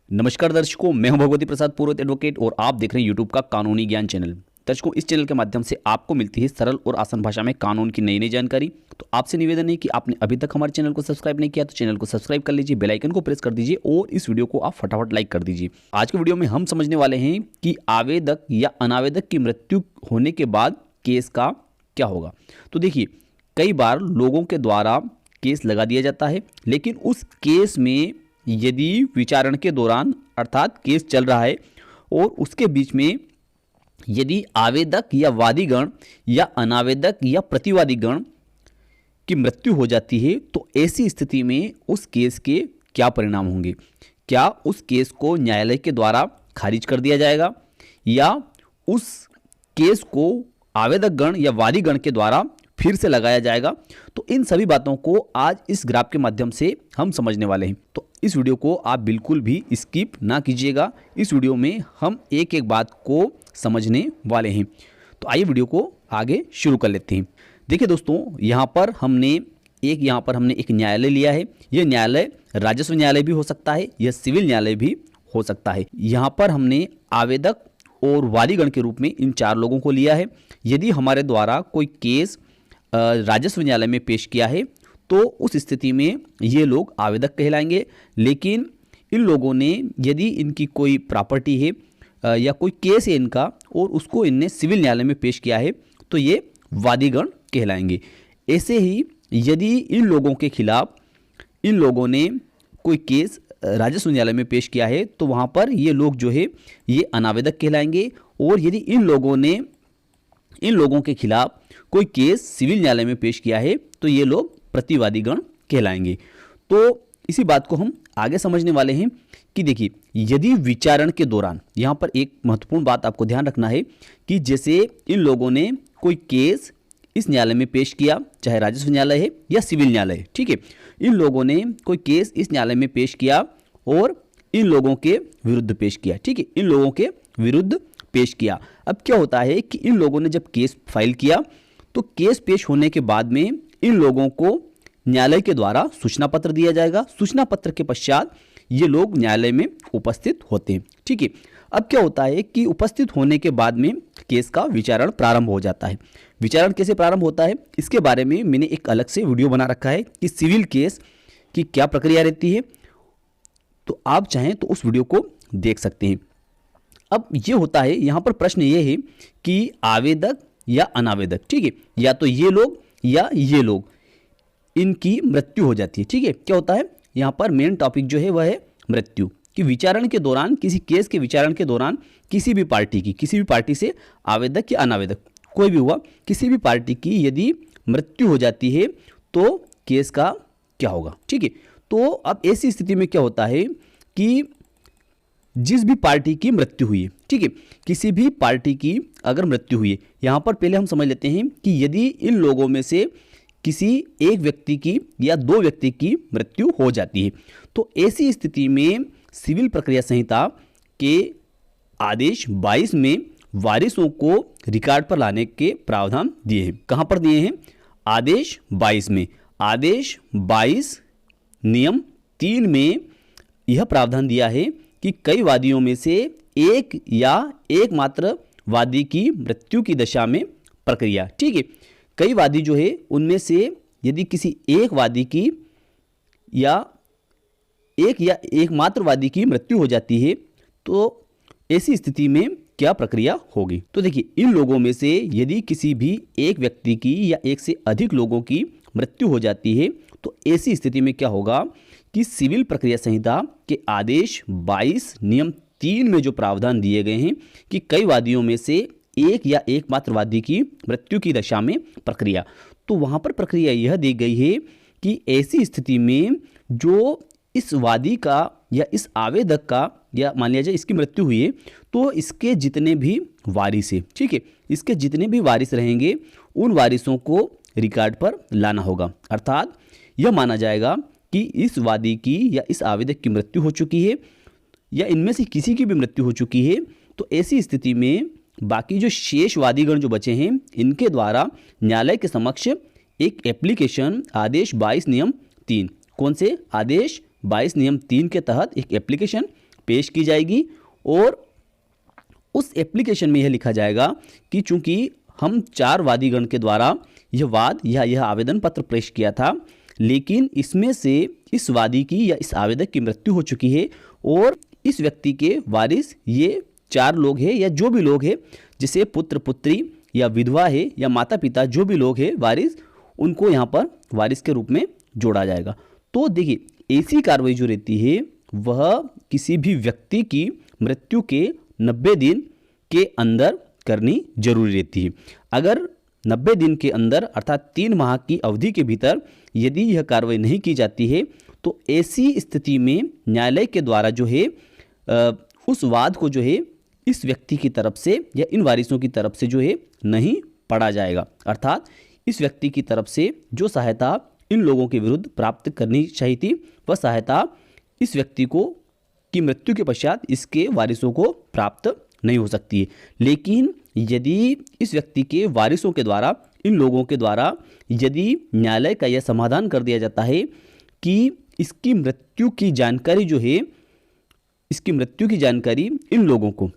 नमस्कार दर्शकों, मैं हूं भगवती प्रसाद, पूर्व एडवोकेट और आप देख रहे हैं यूट्यूब का कानूनी ज्ञान चैनल। दर्शकों, इस चैनल के माध्यम से आपको मिलती है सरल और आसान भाषा में कानून की नई नई जानकारी। तो आपसे निवेदन है कि आपने अभी तक हमारे चैनल को सब्सक्राइब नहीं किया तो चैनल को सब्सक्राइब कर लीजिए, बेल आइकन को प्रेस कर दीजिए और इस वीडियो को आप फटाफट लाइक कर दीजिए। आज के वीडियो में हम समझने वाले हैं कि आवेदक या अनावेदक की मृत्यु होने के बाद केस का क्या होगा। तो देखिए, कई बार लोगों के द्वारा केस लगा दिया जाता है, लेकिन उस केस में यदि विचारण के दौरान अर्थात केस चल रहा है और उसके बीच में यदि आवेदक या वादीगण या अनावेदक या प्रतिवादीगण की मृत्यु हो जाती है तो ऐसी स्थिति में उस केस के क्या परिणाम होंगे। क्या उस केस को न्यायालय के द्वारा खारिज कर दिया जाएगा या उस केस को आवेदकगण या वादीगण के द्वारा फिर से लगाया जाएगा। तो इन सभी बातों को आज इस ग्राफ के माध्यम से हम समझने वाले हैं। तो इस वीडियो को आप बिल्कुल भी स्किप ना कीजिएगा। इस वीडियो में हम एक एक बात को समझने वाले हैं। तो आइए वीडियो को आगे शुरू कर लेते हैं। देखिए दोस्तों, यहाँ पर हमने एक न्यायालय लिया है। यह न्यायालय राजस्व न्यायालय भी हो सकता है, यह सिविल न्यायालय भी हो सकता है। यहाँ पर हमने आवेदक और वादीगण के रूप में इन चार लोगों को लिया है। यदि हमारे द्वारा कोई केस राजस्व न्यायालय में पेश किया है तो उस स्थिति में ये लोग आवेदक कहलाएंगे। लेकिन इन लोगों ने यदि इनकी कोई प्रॉपर्टी है या कोई केस है इनका और उसको इनने सिविल न्यायालय में पेश किया है तो ये वादीगण कहलाएंगे। ऐसे ही यदि इन लोगों के खिलाफ इन लोगों ने कोई केस राजस्व न्यायालय में पेश किया है तो वहाँ पर ये लोग जो है ये अनावेदक कहलाएंगे। और यदि इन लोगों के खिलाफ कोई केस सिविल न्यायालय में पेश किया है तो ये लोग प्रतिवादीगण कहलाएंगे। तो इसी बात को हम आगे समझने वाले हैं कि देखिए, यदि विचारण के दौरान यहाँ पर एक महत्वपूर्ण बात आपको ध्यान रखना है कि जैसे इन लोगों ने कोई केस इस न्यायालय में पेश किया, चाहे राजस्व न्यायालय है या सिविल न्यायालय है, ठीक है, इन लोगों ने कोई केस इस न्यायालय में पेश किया और इन लोगों के विरुद्ध पेश किया, ठीक है, इन लोगों के विरुद्ध पेश किया। अब क्या होता है कि इन लोगों ने जब केस फाइल किया तो केस पेश होने के बाद में इन लोगों को न्यायालय के द्वारा सूचना पत्र दिया जाएगा। सूचना पत्र के पश्चात ये लोग न्यायालय में उपस्थित होते हैं, ठीक है। अब क्या होता है कि उपस्थित होने के बाद में केस का विचारण प्रारंभ हो जाता है। विचारण कैसे प्रारंभ होता है इसके बारे में मैंने एक अलग से वीडियो बना रखा है कि सिविल केस की क्या प्रक्रिया रहती है, तो आप चाहें तो उस वीडियो को देख सकते हैं। अब ये होता है, यहाँ पर प्रश्न ये है कि आवेदक या अनावेदक, ठीक है, या तो ये लोग या ये लोग, इनकी मृत्यु हो जाती है, ठीक है। क्या होता है यहाँ पर मेन टॉपिक जो है वह है मृत्यु कि विचारण के दौरान, किसी केस के विचारण के दौरान किसी भी पार्टी से आवेदक या अनावेदक कोई भी हुआ, किसी भी पार्टी की यदि मृत्यु हो जाती है तो केस का क्या होगा, ठीक है। तो अब ऐसी स्थिति में क्या होता है कि जिस भी पार्टी की मृत्यु हुई है, ठीक है, किसी भी पार्टी की अगर मृत्यु हुई है, यहाँ पर पहले हम समझ लेते हैं कि यदि इन लोगों में से किसी एक व्यक्ति की या दो व्यक्ति की मृत्यु हो जाती है तो ऐसी स्थिति में सिविल प्रक्रिया संहिता के आदेश 22 में वारिसों को रिकॉर्ड पर लाने के प्रावधान दिए हैं। कहाँ पर दिए हैं? आदेश 22 में। आदेश 22 नियम 3 में यह प्रावधान दिया है कि कई वादियों में से एक या एकमात्र वादी की मृत्यु की दशा में प्रक्रिया, ठीक है, कई वादी जो है उनमें से यदि किसी एक वादी की या एकमात्र वादी की मृत्यु हो जाती है तो ऐसी स्थिति में क्या प्रक्रिया होगी। तो देखिए, इन लोगों में से यदि किसी भी एक व्यक्ति की या एक से अधिक लोगों की मृत्यु हो जाती है तो ऐसी स्थिति में क्या होगा कि सिविल प्रक्रिया संहिता के आदेश 22 नियम 3 में जो प्रावधान दिए गए हैं कि कई वादियों में से एक या एकमात्र वादी की मृत्यु की दशा में प्रक्रिया, तो वहाँ पर प्रक्रिया यह दी गई है कि ऐसी स्थिति में जो इस वादी का या इस आवेदक का या मान लिया जाए इसकी मृत्यु हुई है तो इसके जितने भी वारिस है, ठीक है, इसके जितने भी वारिस रहेंगे उन वारिसों को रिकॉर्ड पर लाना होगा। अर्थात यह माना जाएगा कि इस वादी की या इस आवेदक की मृत्यु हो चुकी है या इनमें से किसी की भी मृत्यु हो चुकी है तो ऐसी स्थिति में बाकी जो शेष वादीगण जो बचे हैं इनके द्वारा न्यायालय के समक्ष एक एप्लीकेशन आदेश 22 नियम 3, कौन से आदेश 22 नियम 3 के तहत एक एप्लीकेशन पेश की जाएगी और उस एप्लीकेशन में यह लिखा जाएगा कि चूंकि हम 4 वादीगण के द्वारा यह वाद या यह आवेदन पत्र पेश किया था, लेकिन इसमें से इस वादी की या इस आवेदक की मृत्यु हो चुकी है और इस व्यक्ति के वारिस ये 4 लोग हैं या जो भी लोग हैं, जैसे पुत्र पुत्री या विधवा है या माता पिता, जो भी लोग हैं वारिस, उनको यहाँ पर वारिस के रूप में जोड़ा जाएगा। तो देखिए ऐसी कार्रवाई जो रहती है वह किसी भी व्यक्ति की मृत्यु के 90 दिन के अंदर करनी जरूरी रहती है। अगर 90 दिन के अंदर अर्थात 3 माह की अवधि के भीतर यदि यह कार्रवाई नहीं की जाती है तो ऐसी स्थिति में न्यायालय के द्वारा जो है उस वाद को जो है इस व्यक्ति की तरफ से या इन वारिसों की तरफ से जो है नहीं पढ़ा जाएगा। अर्थात इस व्यक्ति की तरफ से जो सहायता इन लोगों के विरुद्ध प्राप्त करनी चाहिए थी वह सहायता इस व्यक्ति को की मृत्यु के पश्चात इसके वारिसों को प्राप्त नहीं हो सकती है। लेकिन यदि इस व्यक्ति के वारिसों के द्वारा, इन लोगों के द्वारा यदि न्यायालय का यह समाधान कर दिया जाता है कि इसकी मृत्यु की जानकारी जो है, इसकी मृत्यु की जानकारी इन लोगों को,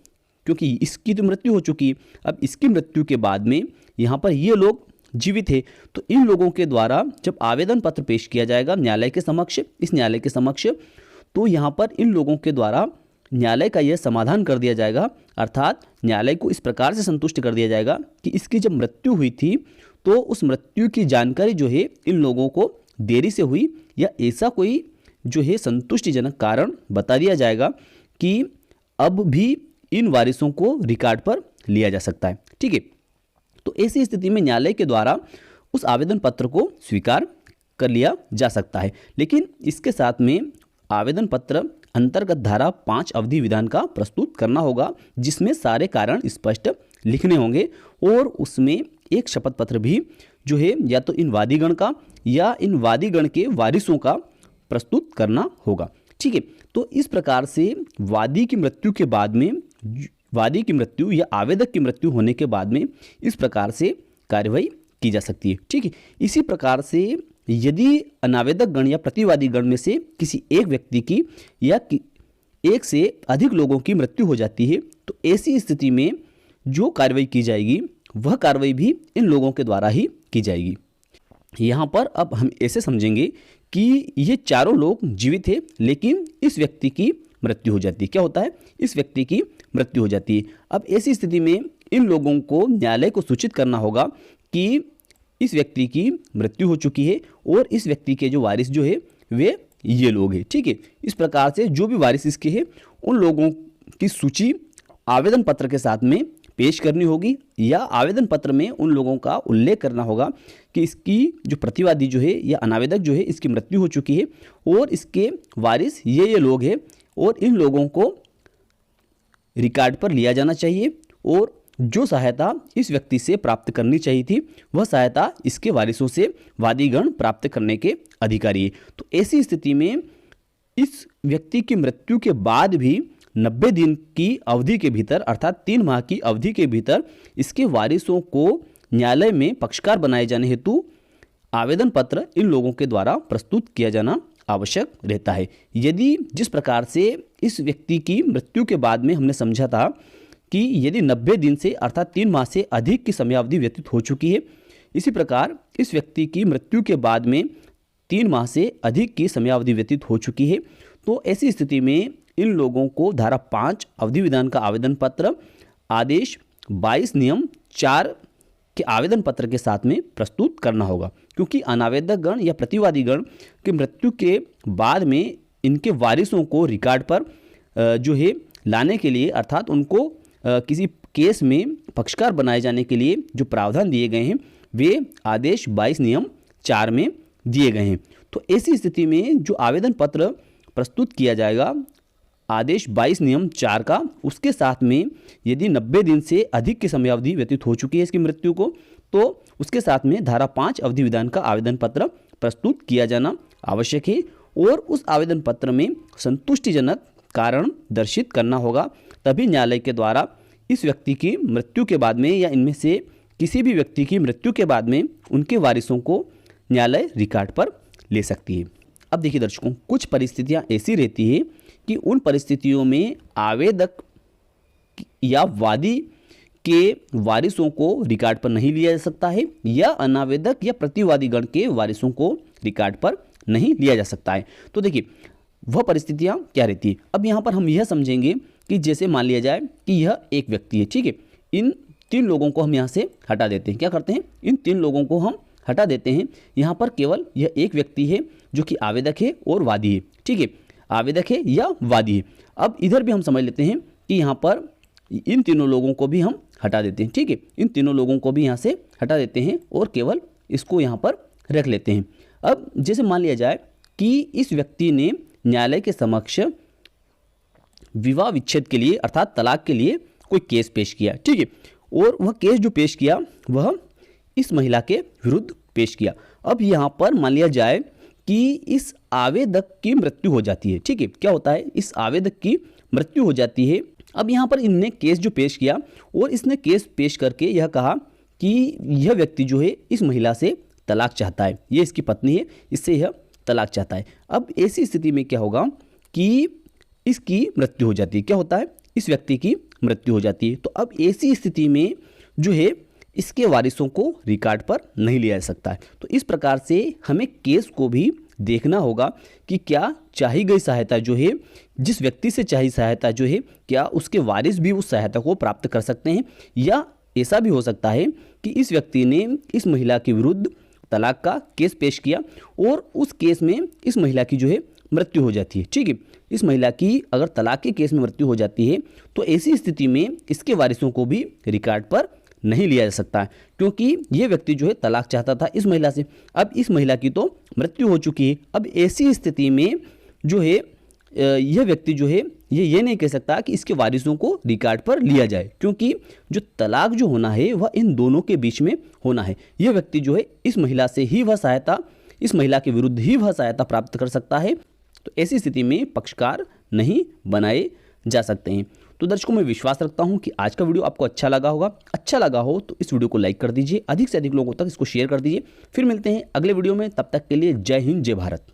क्योंकि इसकी तो मृत्यु हो चुकी है, अब इसकी मृत्यु के बाद में यहाँ पर ये लोग जीवित है, तो इन लोगों के द्वारा जब आवेदन पत्र पेश किया जाएगा न्यायालय के समक्ष, इस न्यायालय के समक्ष, तो यहाँ पर इन लोगों के द्वारा न्यायालय का यह समाधान कर दिया जाएगा। अर्थात न्यायालय को इस प्रकार से संतुष्ट कर दिया जाएगा कि इसकी जब मृत्यु हुई थी तो उस मृत्यु की जानकारी जो है इन लोगों को देरी से हुई या ऐसा कोई जो है संतुष्टिजनक कारण बता दिया जाएगा कि अब भी इन वारिसों को रिकॉर्ड पर लिया जा सकता है। ठीक है, तो ऐसी स्थिति में न्यायालय के द्वारा उस आवेदन पत्र को स्वीकार कर लिया जा सकता है। लेकिन इसके साथ में आवेदन पत्र अंतर्गत धारा 5 अवधि विधान का प्रस्तुत करना होगा, जिसमें सारे कारण स्पष्ट लिखने होंगे और उसमें एक शपथ पत्र भी जो है या तो इन वादीगण का या इन वादीगण के वारिसों का प्रस्तुत करना होगा। ठीक है, तो इस प्रकार से वादी की मृत्यु के बाद में, वादी की मृत्यु या आवेदक की मृत्यु होने के बाद में इस प्रकार से कार्रवाई की जा सकती है। ठीक है, इसी प्रकार से यदि अनावेदक गण या प्रतिवादी गण में से किसी एक व्यक्ति की या एक से अधिक लोगों की मृत्यु हो जाती है तो ऐसी स्थिति में जो कार्रवाई की जाएगी वह कार्रवाई भी इन लोगों के द्वारा ही की जाएगी। यहाँ पर अब हम ऐसे समझेंगे कि ये चारों लोग जीवित हैं लेकिन इस व्यक्ति की मृत्यु हो जाती है। क्या होता है? इस व्यक्ति की मृत्यु हो जाती है। अब ऐसी स्थिति में इन लोगों को न्यायालय को सूचित करना होगा कि इस व्यक्ति की मृत्यु हो चुकी है और इस व्यक्ति के जो वारिस जो है वे ये लोग हैं। ठीक है, इस प्रकार से जो भी वारिस इसके हैं उन लोगों की सूची आवेदन पत्र के साथ में पेश करनी होगी या आवेदन पत्र में उन लोगों का उल्लेख करना होगा कि इसकी जो प्रतिवादी जो है या अनावेदक जो है इसकी मृत्यु हो चुकी है और इसके वारिस ये लोग हैं और इन लोगों को रिकॉर्ड पर लिया जाना चाहिए और जो सहायता इस व्यक्ति से प्राप्त करनी चाहिए थी वह सहायता इसके वारिसों से वादीगण प्राप्त करने के अधिकारी है। तो ऐसी स्थिति में इस व्यक्ति की मृत्यु के बाद भी 90 दिन की अवधि के भीतर अर्थात 3 माह की अवधि के भीतर इसके वारिसों को न्यायालय में पक्षकार बनाए जाने हेतु आवेदन पत्र इन लोगों के द्वारा प्रस्तुत किया जाना आवश्यक रहता है। यदि जिस प्रकार से इस व्यक्ति की मृत्यु के बाद में हमने समझा था कि यदि 90 दिन से अर्थात 3 माह से अधिक की समयावधि व्यतीत हो चुकी है, इसी प्रकार इस व्यक्ति की मृत्यु के बाद में 3 माह से अधिक की समयावधि व्यतीत हो चुकी है, तो ऐसी स्थिति में इन लोगों को धारा 5 अवधि विधान का आवेदन पत्र आदेश 22 नियम 4 के आवेदन पत्र के साथ में प्रस्तुत करना होगा, क्योंकि अनावेदक गण या प्रतिवादी गण की मृत्यु के बाद में इनके वारिसों को रिकॉर्ड पर जो है लाने के लिए अर्थात उनको किसी केस में पक्षकार बनाए जाने के लिए जो प्रावधान दिए गए हैं वे आदेश 22 नियम 4 में दिए गए हैं। तो ऐसी स्थिति में जो आवेदन पत्र प्रस्तुत किया जाएगा आदेश 22 नियम 4 का, उसके साथ में यदि 90 दिन से अधिक की समयावधि व्यतीत हो चुकी है इसकी मृत्यु को, तो उसके साथ में धारा 5 अवधि विधान का आवेदन पत्र प्रस्तुत किया जाना आवश्यक है और उस आवेदन पत्र में संतुष्टिजनक कारण दर्शित करना होगा, तभी न्यायालय के द्वारा इस व्यक्ति की मृत्यु के बाद में या इनमें से किसी भी व्यक्ति की मृत्यु के बाद में उनके वारिसों को न्यायालय रिकॉर्ड पर ले सकती है। अब देखिए दर्शकों, कुछ परिस्थितियां ऐसी रहती है कि उन परिस्थितियों में आवेदक या वादी के वारिसों को रिकॉर्ड पर नहीं लिया जा सकता है या अनावेदक या प्रतिवादी गण के वारिसों को रिकॉर्ड पर नहीं लिया जा सकता है। तो देखिए वह परिस्थितियां क्या रहती है। अब यहाँ पर हम यह समझेंगे कि जैसे मान लिया जाए कि यह एक व्यक्ति है, ठीक है। इन 3 लोगों को हम यहाँ से हटा देते हैं। क्या करते हैं, इन 3 लोगों को हम हटा देते हैं। यहाँ पर केवल यह एक व्यक्ति है जो कि आवेदक है और वादी है, ठीक है, आवेदक है या वादी है। अब इधर भी हम समझ लेते हैं कि यहाँ पर इन तीनों लोगों को भी हम हटा देते हैं, ठीक है, इन तीनों लोगों को भी यहाँ से हटा देते हैं और केवल इसको यहाँ पर रख लेते हैं। अब जैसे मान लिया जाए कि इस व्यक्ति ने न्यायालय के समक्ष विवाह विच्छेद के लिए अर्थात तलाक के लिए कोई केस पेश किया, ठीक है, और वह केस जो पेश किया वह इस महिला के विरुद्ध पेश किया। अब यहाँ पर मान लिया जाए कि इस आवेदक की मृत्यु हो जाती है, ठीक है, क्या होता है, इस आवेदक की मृत्यु हो जाती है। अब यहाँ पर इनने केस जो पेश किया और इसने केस पेश करके यह कहा कि यह व्यक्ति जो है इस महिला से तलाक चाहता है, ये इसकी पत्नी है, इससे यह तलाक चाहता है। अब ऐसी स्थिति में क्या होगा कि इसकी मृत्यु हो जाती है, क्या होता है, इस व्यक्ति की मृत्यु हो जाती है। तो अब ऐसी स्थिति में जो है इसके वारिसों को रिकॉर्ड पर नहीं लिया जा सकता है। तो इस प्रकार से हमें केस को भी देखना होगा कि क्या चाही गई सहायता जो है, जिस व्यक्ति से चाही सहायता जो है, क्या उसके वारिस भी उस सहायता को प्राप्त कर सकते हैं, या ऐसा भी हो सकता है कि इस व्यक्ति ने इस महिला के विरुद्ध तलाक का केस पेश किया और उस केस में इस महिला की जो है मृत्यु हो जाती है, ठीक है। इस महिला की अगर तलाक के केस में मृत्यु हो जाती है तो ऐसी स्थिति में इसके वारिसों को भी रिकॉर्ड पर नहीं लिया जा सकता है, क्योंकि ये व्यक्ति जो है तलाक चाहता था इस महिला से। अब इस महिला की तो मृत्यु हो चुकी है। अब ऐसी स्थिति में जो है यह व्यक्ति जो है ये नहीं कह सकता कि इसके वारिसों को रिकॉर्ड पर लिया जाए, क्योंकि जो तलाक जो होना है वह इन दोनों के बीच में होना है। यह व्यक्ति जो है इस महिला से ही वह सहायता, इस महिला के विरुद्ध ही वह सहायता प्राप्त कर सकता है। तो ऐसी स्थिति में पक्षकार नहीं बनाए जा सकते हैं। तो दर्शकों, मैं विश्वास रखता हूं कि आज का वीडियो आपको अच्छा लगा होगा। अच्छा लगा हो तो इस वीडियो को लाइक कर दीजिए, अधिक से अधिक लोगों तक इसको शेयर कर दीजिए। फिर मिलते हैं अगले वीडियो में, तब तक के लिए जय हिंद, जय भारत।